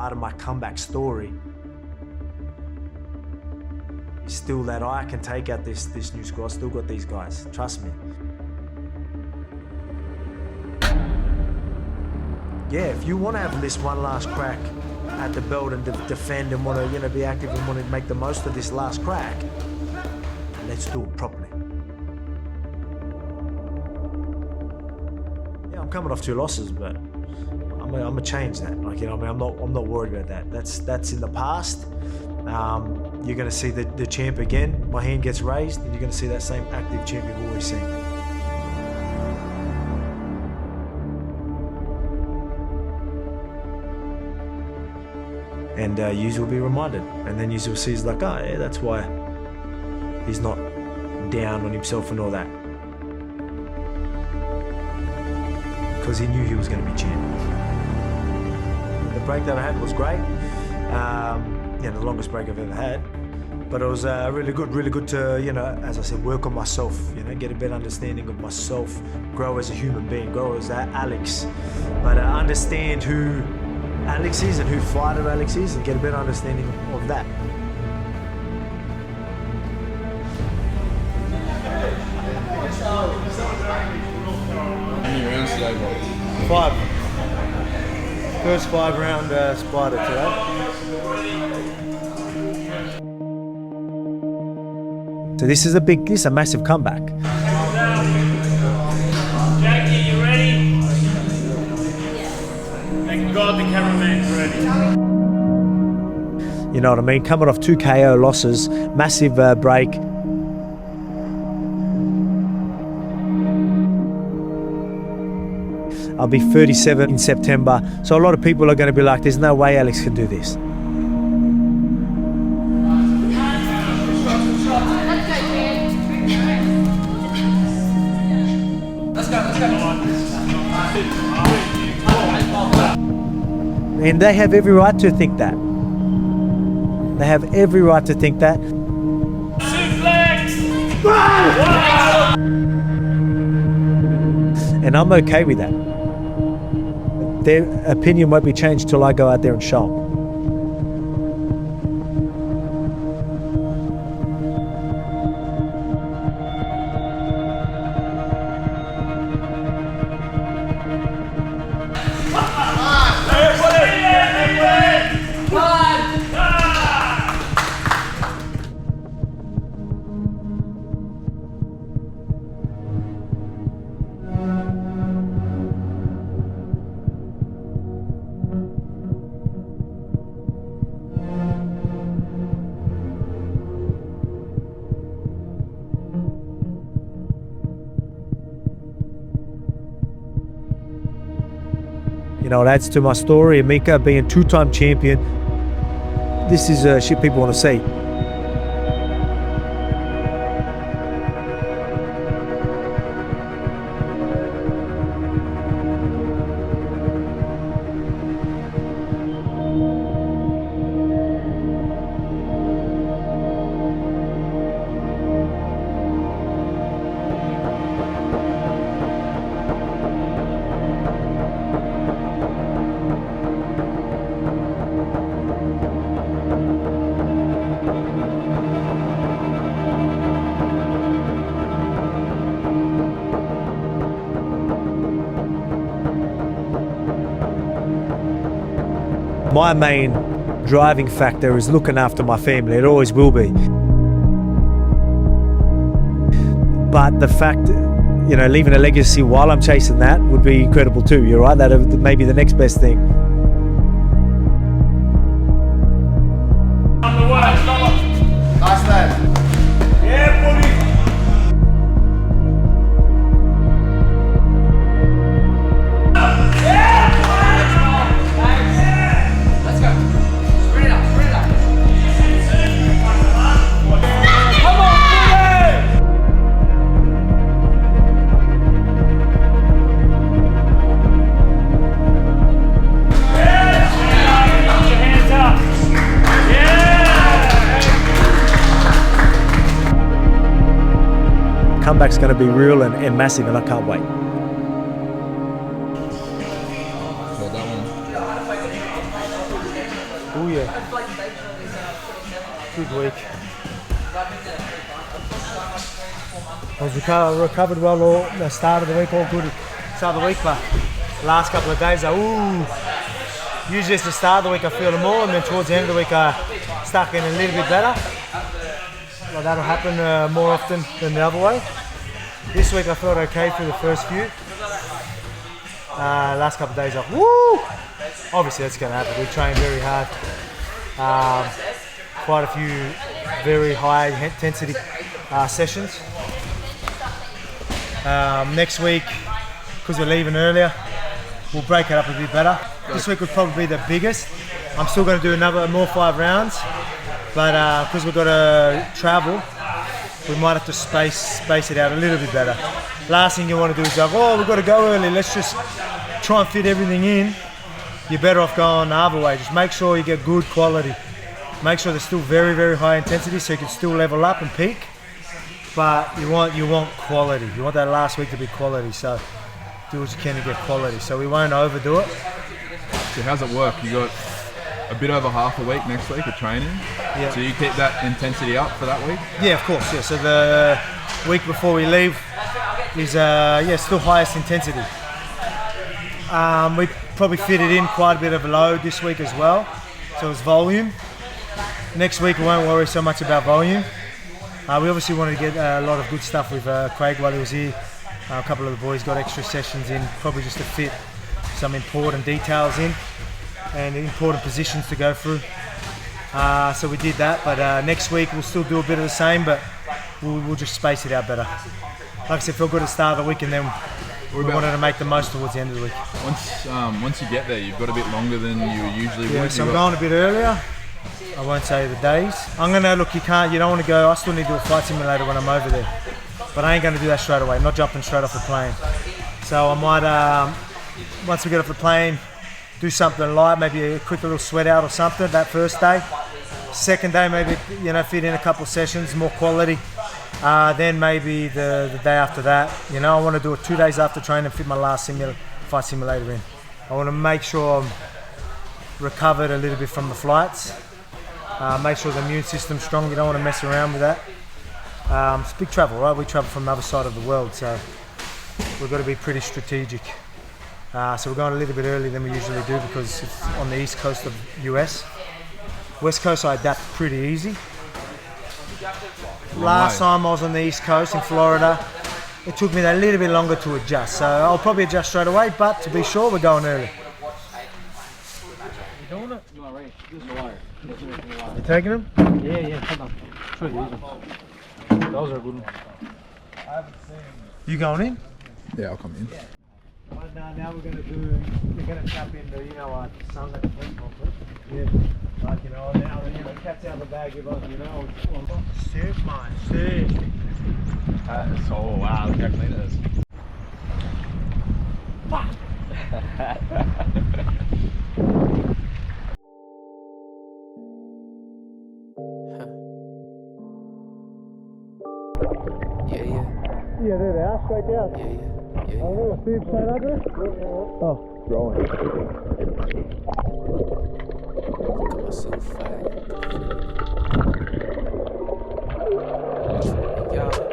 part of my comeback story is still that I can take out this new squad. Still got these guys, trust me. Yeah, if you want to have this one last crack at the belt and defend and want to, be active and want to make the most of this last crack, let's do it properly. Yeah, I'm coming off 2 losses, but I'm gonna change that. I'm not worried about that. That's in the past. You're gonna see the champ again. My hand gets raised, and you're gonna see that same active champ you've always seen. And yous will be reminded, and then yous will see, like, oh yeah, that's why he's not down on himself and all that, because he knew he was going to be champ. The break that I had was great, the longest break I've ever had, but it was really good to, as I said, work on myself, get a better understanding of myself, grow as a human being, grow as Alex, but understand who Alex is and who fighter Alex is, and get a better understanding of that. How many rounds today, Volks? 5. First 5-round spider today. So this is a massive comeback. Jackie, you ready? Thank God the cameraman's ready. You know what I mean? Coming off 2 KO losses, massive break. I'll be 37 in September, so a lot of people are going to be like, there's no way Alex can do this. And they have every right to think that. They have every right to think that. And I'm okay with that. Their opinion won't be changed till I go out there and show them. It adds to my story. Mika being 2-time champion. This is shit people want to see. My main driving factor is looking after my family. It always will be. But the fact, leaving a legacy while I'm chasing that would be incredible too. You're right, that may be the next best thing. On the way. Nice lad. Yeah, buddy. Comeback's going to be real and massive, and I can't wait. Well, that one. Oh yeah. Good week. I was recovered well all the start of the week, all good start of the week, but last couple of days, usually it's the start of the week I feel them more, and then towards the end of the week I start getting a little bit better. Well, that'll happen more often than the other way. This week I felt okay through the first few. Last couple of days off, woo! Obviously that's going to happen. We train very hard. Quite a few very high intensity sessions. Next week, because we're leaving earlier, we'll break it up a bit better. This week will probably be the biggest. I'm still going to do more 5 rounds, but because we've got to travel, we might have to space it out a little bit better. Last thing you want to do is go, oh, we've got to go early, let's just try and fit everything in. You're better off going the other way. Just make sure you get good quality. Make sure they're still very, very high intensity so you can still level up and peak. But you want quality. You want that last week to be quality. So do what you can to get quality. So we won't overdo it. So how's it work? You got a bit over half a week next week of training. Yeah. So you keep that intensity up for that week? Yeah, of course. Yeah. So the week before we leave is still highest intensity. We probably fitted in quite a bit of load this week as well. So it's volume. Next week we won't worry so much about volume. We obviously wanted to get a lot of good stuff with Craig while he was here. A couple of the boys got extra sessions in, probably just to fit some important details in and important positions to go through. So we did that, but next week we'll still do a bit of the same, but we'll just space it out better. Like I said, feel good at the start of the week, and then we wanted to make the most towards the end of the week. Once you get there, you've got a bit longer than you usually would. Yeah, so I'm going a bit earlier. I won't say the days. I'm gonna look. You don't want to go. I still need to do a flight simulator when I'm over there, but I ain't going to do that straight away. I'm not jumping straight off the plane. So I might, once we get off the plane, do something light, maybe a quick little sweat out or something that first day. Second day, maybe fit in a couple of sessions, more quality. Then maybe the day after that, I want to do it 2 days after training and fit my last flight simulator in. I want to make sure I'm recovered a little bit from the flights. Make sure the immune system's strong. You don't want to mess around with that. It's big travel, right? We travel from the other side of the world, so we've got to be pretty strategic. So we're going a little bit earlier than we usually do because it's on the east coast of US. West coast I adapt pretty easy. Last time I was on the east coast in Florida, it took me a little bit longer to adjust. So I'll probably adjust straight away, but to be sure, we're going early. You doing it? No, right. This is the wire. You taking them? Yeah, hold on. Show you these ones. Those are good ones. I haven't seen them. You going in? Yeah, I'll come in. Now we're gonna tap into, sounds like a phone call, yeah. Like, now, cat's out of the bag, it's sick, man, sick. Oh, wow, look how clean it is. Yeah, there they are, straight down. Yeah. Oh, see straight under it? Oh. Growing.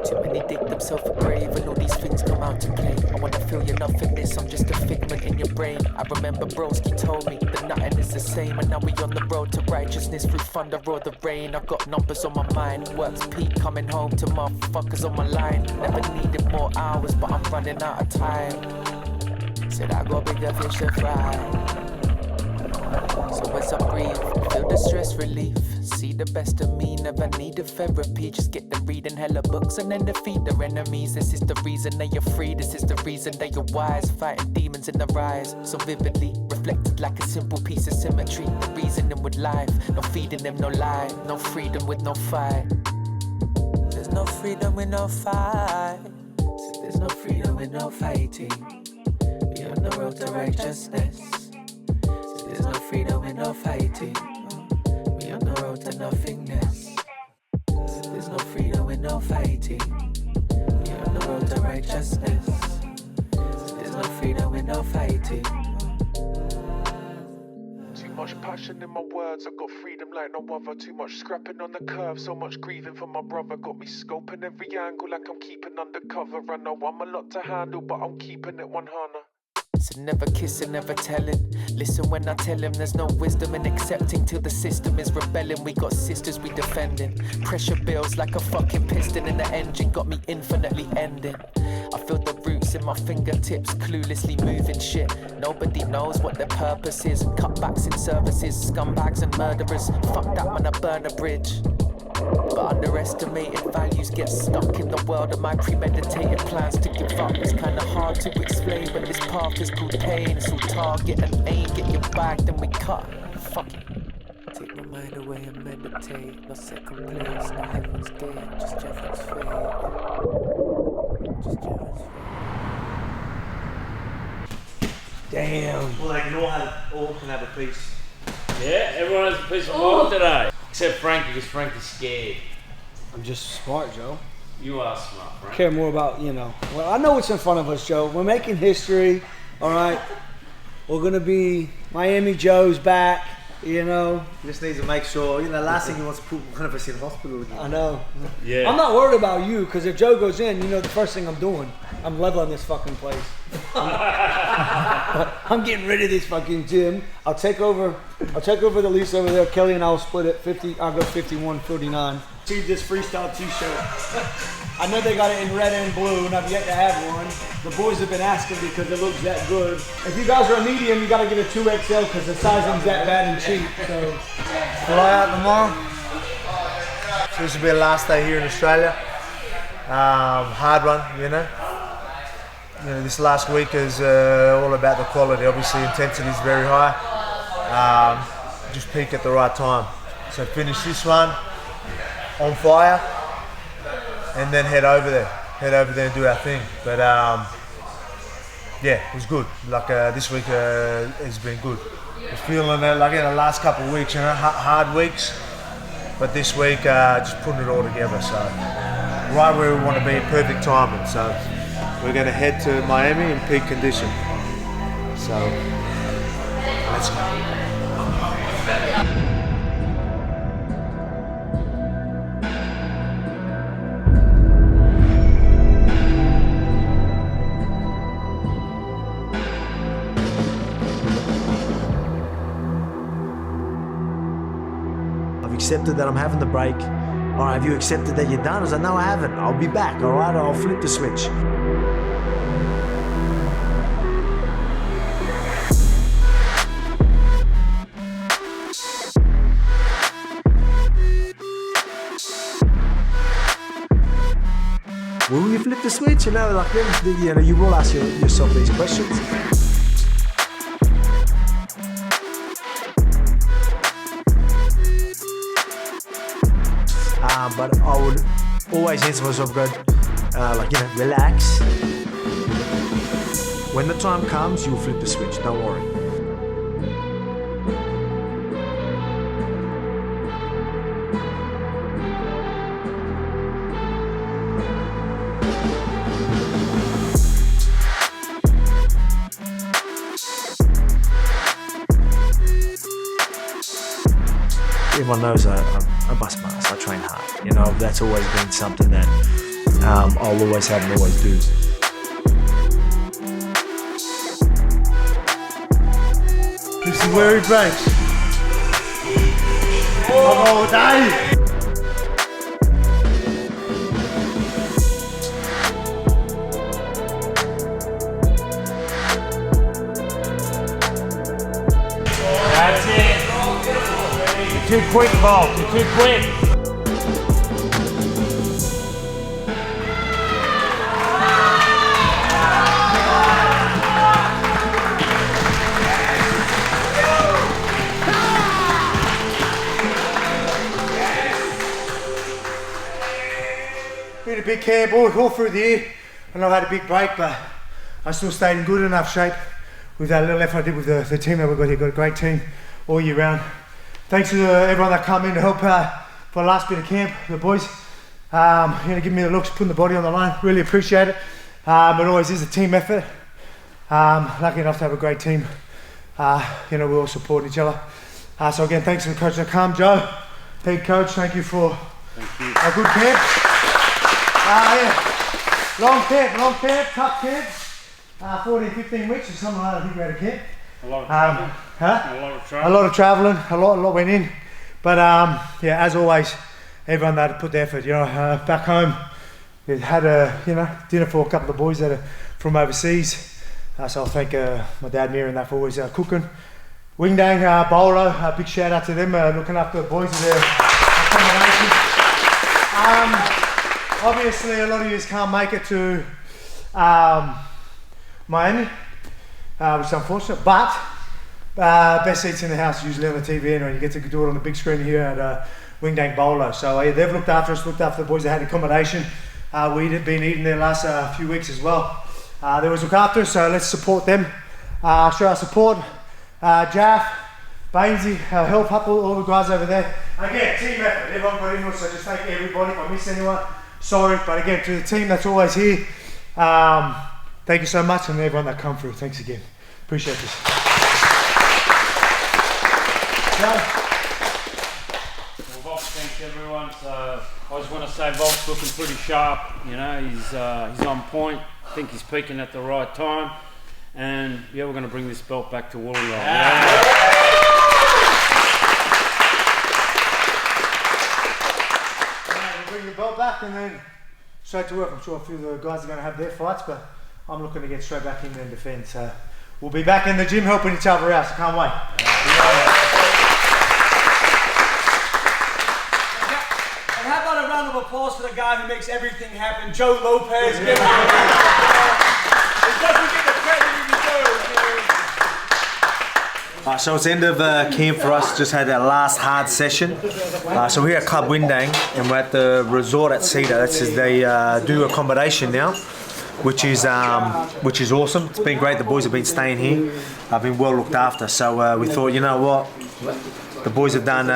Too many dig themselves a grave and all these things come out to play. I wanna feel your nothingness, I'm just a figment in your brain. I remember Broski told me that nothing is the same, and now we on the road to righteousness through thunder or the rain. I've got numbers on my mind, work's peak, coming home to motherfuckers on my line. Never needed more hours, but I'm running out of time. Said I got bigger fish to fry. So as I breathe, feel the stress relief. See the best of me, never need a therapy. Just get them reading hella books and then defeat their enemies. This is the reason they are free, this is the reason they are wise. Fighting demons in the rise, so vividly reflected like a simple piece of symmetry. The reasoning with life, no feeding them no lie. No freedom with no fight. There's no freedom with no fight. So there's no freedom with no fighting. Be on the road to righteousness. So there's no freedom with no fighting. We on the road to nothingness. So there's no freedom with no fighting. We on the road to righteousness. So there's no freedom with no fighting. much passion in my words, I got freedom like no other. Too much scrapping on the curve, so much grieving for my brother. Got me scoping every angle like I'm keeping undercover. I know I'm a lot to handle, but I'm keeping it 100. So never kissing, never telling. Listen when I tell him there's no wisdom in accepting till the system is rebelling. We got sisters we defending. Pressure builds like a fucking piston in the engine. Got me infinitely ending. I feel the roots in my fingertips, cluelessly moving shit. Nobody knows what their purpose is. Cutbacks in services, scumbags and murderers. Fuck that when I burn a bridge. But underestimated values get stuck in the world of my premeditated plans to give up. It's kinda hard to explain, but this path is called pain. So target and aim, get your bag, then we cut. Fuck it. Take my mind away and meditate. No second place, no heaven's gate, just Jeffrey's fate. Just Jeffrey's fate. Damn. Well, they can all can have a piece. Yeah, everyone has a piece of work today. Except Frankie, because Frankie's scared. I'm just smart, Joe. You are smart, Frank. Care more about, well, I know what's in front of us, Joe. We're making history, all right? We're going to be Miami Joe's back, Just needs to make sure, last thing he wants to put one of us in hospital again. I know. Yeah. I'm not worried about you, because if Joe goes in, the first thing I'm doing, I'm leveling this fucking place. I'm getting rid of this fucking gym. I'll take over the lease over there. Kelly and I'll split it 50. I'll go 51-49. See this freestyle t-shirt. I know they got it in red and blue, and I've yet to have one. The boys have been asking because it looks that good. If you guys are a medium, you gotta get a 2XL because the sizing's that bad and cheap. So Fly out tomorrow. So this will be the last day here in Australia. Hard one, this last week is all about the quality. Obviously, intensity is very high. Just peak at the right time. So finish this one on fire, and then head over there and do our thing. But it was good. Like this week has been good. I was feeling like in the last couple of weeks, hard weeks. But this week, just putting it all together. So right where we want to be, perfect timing. So we're going to head to Miami in peak condition. So let's go. I've accepted that I'm having the break. All right, have you accepted that you're done? I was like, no, I haven't. I'll be back, all right? I'll flip the switch. Will you flip the switch? You will ask yourself these questions. But I would always answer myself, relax. When the time comes, you'll flip the switch, don't worry. Everyone knows I bust my ass, I train hard. That's always been something that I'll always have and always do. This is where he breaks. Oh, Dave! That's it. You're too quick, Volks. You're too quick. Been a big camp all through the year. I know I had a big break, but I still stayed in good enough shape with that little effort I did with the team that we've got here. Got a great team all year round. Thanks to everyone that come in to help for the last bit of camp, the boys. Giving me the looks, putting the body on the line. Really appreciate it. It always is a team effort. Lucky enough to have a great team. We all support each other. So again, thanks to Coach Nakam. Joe, head coach, thank you for a good camp. Yeah. Long camp, tough camp. 14, 15 weeks or something like that. I think we had a camp. A lot of traveling. A lot of traveling. A lot went in. But yeah, as always, everyone that put the effort. You know, back home, we had a dinner for a couple of boys that are from overseas. So I'll thank my dad, Mira, and that for always cooking. Wingdang, Bolo, big shout out to them, looking after the boys in their accommodation. Obviously, a lot of you can't make it to Miami, which is unfortunate, but best seats in the house usually on the TV anyway. You get to do it on the big screen here at Wingdang Bolo. So yeah, they've looked after us, looked after the boys that had accommodation. We'd been eating there last few weeks as well. They always look after us, so let's support them. Show our support. Jaff, Bainesy, help up all the guys over there. Again, team effort. Everyone got into it, so just thank everybody. If I miss anyone, sorry. But again, to the team that's always here, thank you so much, and everyone that come through. Thanks again. Appreciate this. Well, Volks, thanks everyone. So I just want to say Volks looking pretty sharp. You know, he's on point. I think he's peaking at the right time. And yeah, we're going to bring this belt back to Wollongong. Yeah. We'll bring the belt back and then straight to work. I'm sure a few of the guys are going to have their fights, but I'm looking to get straight back in there and defend. So we'll be back in the gym helping each other out. So can't wait. And how about a round of applause for the guy who makes everything happen, Joe Lopez. He doesn't get the credit he deserves. So it's the end of camp for us. Just had our last hard session. So we're here at Club Windang and we're at the resort at Cedar. That's they do accommodation now, which is awesome. It's been great. The boys have been staying here. I've been well looked after. So we thought, you know what, the boys have done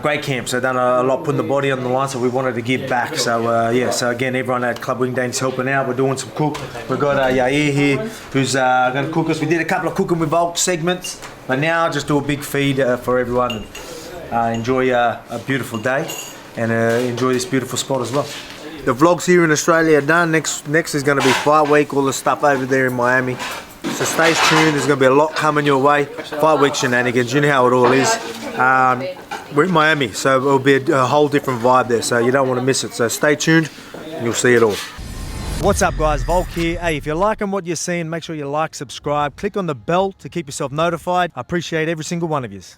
great camps. They've done a lot, putting the body on the line, so we wanted to give back. So yeah, so again, everyone at Club Wingdang's helping out. We're doing some cook. We've got Yair here who's going to cook us. We did a couple of cooking with Volks segments, but now just do a big feed for everyone and enjoy a beautiful day and enjoy this beautiful spot as well. The vlogs here in Australia are done. Next is going to be Fight Week, all the stuff over there in Miami. So stay tuned, there's going to be a lot coming your way. Fight Week shenanigans, you know how it all is. We're in Miami, so it'll be a whole different vibe there, so you don't want to miss it. So stay tuned, and you'll see it all. What's up guys, Volk here. Hey, if you're liking what you're seeing, make sure you like, subscribe, click on the bell to keep yourself notified. I appreciate every single one of yous.